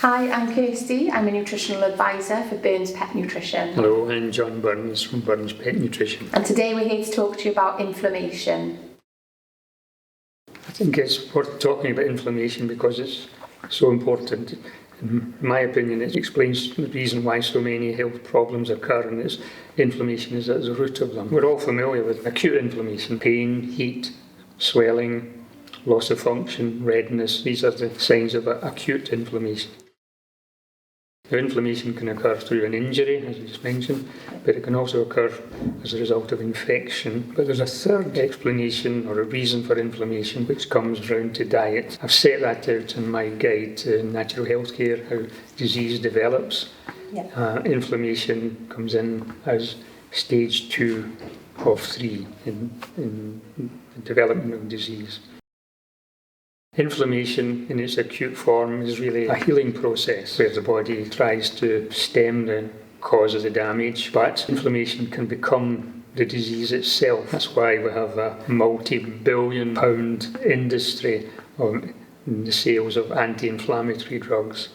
Hi, I'm Kirsty. I'm a nutritional advisor for Burns Pet Nutrition. Hello, I'm John Burns from Burns Pet Nutrition. And today we're here to talk to you about inflammation. I think it's worth talking about inflammation because it's so important. In my opinion, it explains the reason why so many health problems occur, and it's inflammation is at the root of them. We're all familiar with acute inflammation: pain, heat, swelling, loss of function, redness. These are the signs of acute inflammation. Now, inflammation can occur through an injury, as I just mentioned, but it can also occur as a result of infection. But there's a third explanation or a reason for inflammation, which comes round to diet. I've set that out in my guide to natural healthcare, how disease develops. Inflammation comes in as stage 2 of 3 in the development of disease. Inflammation in its acute form is really a healing process where the body tries to stem the cause of the damage, but inflammation can become the disease itself. That's why we have a multi-billion pound industry in the sales of anti-inflammatory drugs.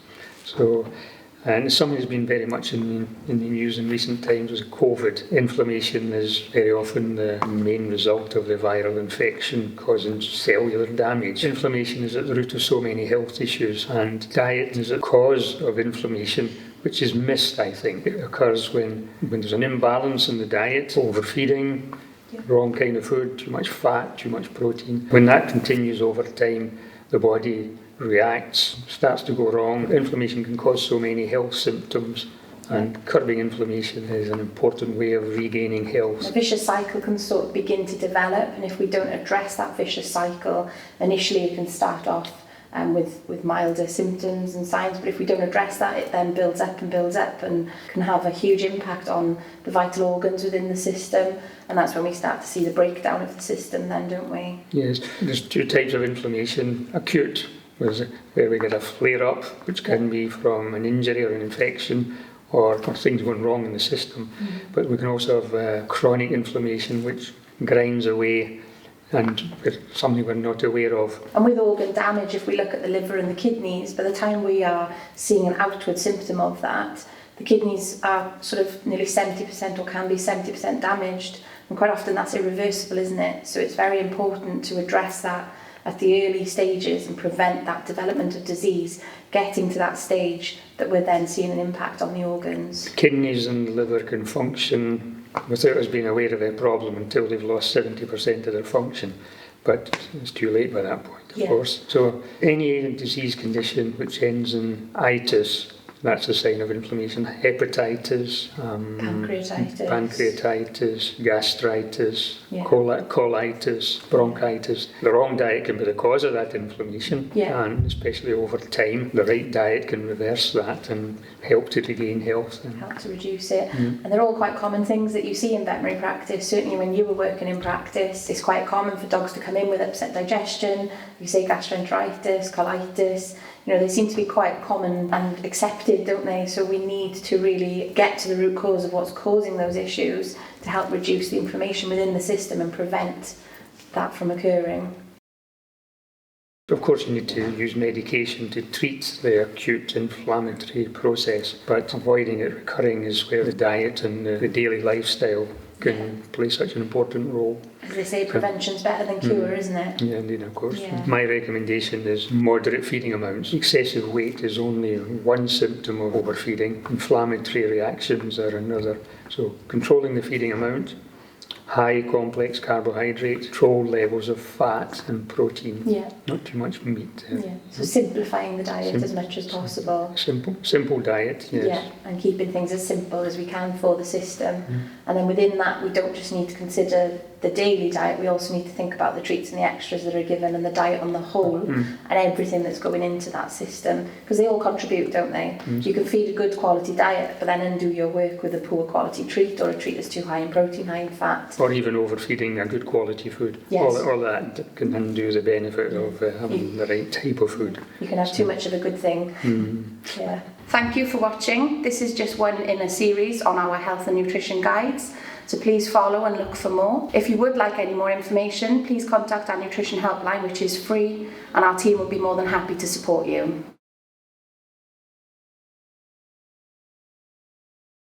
And something that's been very much in the news in recent times was COVID. Inflammation is very often the main result of the viral infection causing cellular damage. Inflammation is at the root of so many health issues, and diet is a cause of inflammation, which is missed, I think. It occurs when there's an imbalance in the diet, overfeeding, wrong kind of food, too much fat, too much protein. When that continues over time, the body reacts, starts to go wrong. Inflammation can cause so many health symptoms, and curbing inflammation is an important way of regaining health. A vicious cycle can sort of begin to develop, and if we don't address that vicious cycle, initially it can start off with milder symptoms and signs, but if we don't address that, it then builds up and can have a huge impact on the vital organs within the system, and that's when we start to see the breakdown of the system then, don't we? Yes, there's 2 types of inflammation. Acute, where we get a flare-up, which can be from an injury or an infection or things going wrong in the system. But we can also have chronic inflammation, which grinds away and it's something we're not aware of. And with organ damage, if we look at the liver and the kidneys, by the time we are seeing an outward symptom of that, the kidneys are sort of nearly 70% or can be 70% damaged, and quite often that's irreversible, isn't it? So it's very important to address that at the early stages and prevent that development of disease getting to that stage that we're then seeing an impact on the organs. Kidneys and the liver can function without us being aware of their problem until they've lost 70% of their function, but it's too late by that point, of course. So any disease condition which ends in itis, that's a sign of inflammation. Hepatitis, pancreatitis, gastritis, colitis, bronchitis. The wrong diet can be the cause of that inflammation, and especially over time, the right diet can reverse that and help to regain health. Help to reduce it. And they're all quite common things that you see in veterinary practice. Certainly when you were working in practice, it's quite common for dogs to come in with upset digestion. You say gastroenteritis, colitis. You know, they seem to be quite common and accepted, don't they? So we need to really get to the root cause of what's causing those issues to help reduce the inflammation within the system and prevent that from occurring. Of course, you need to use medication to treat the acute inflammatory process, but avoiding it recurring is where the diet and the daily lifestyle can play such an important role. As they say, prevention's better than cure, isn't it? Yeah, indeed, of course. My recommendation is moderate feeding amounts. Excessive weight is only one symptom of overfeeding. Inflammatory reactions are another. So controlling the feeding amount, high complex carbohydrate, controlled levels of fat and protein, not too much meat. So simplifying the diet as much as possible. Simple diet, yes. Yeah, and keeping things as simple as we can for the system. And then within that, we don't just need to consider the daily diet, we also need to think about the treats and the extras that are given and the diet on the whole and everything that's going into that system, because they all contribute, don't they? You can feed a good quality diet but then undo your work with a poor quality treat or a treat that's too high in protein, high in fat. Or even overfeeding a good quality food. All that can undo the benefit of having the right type of food. You can have too much of a good thing. Thank you for watching. This is just one in a series on our health and nutrition guides. So please follow and look for more. If you would like any more information, please contact our nutrition helpline, which is free, and our team will be more than happy to support you.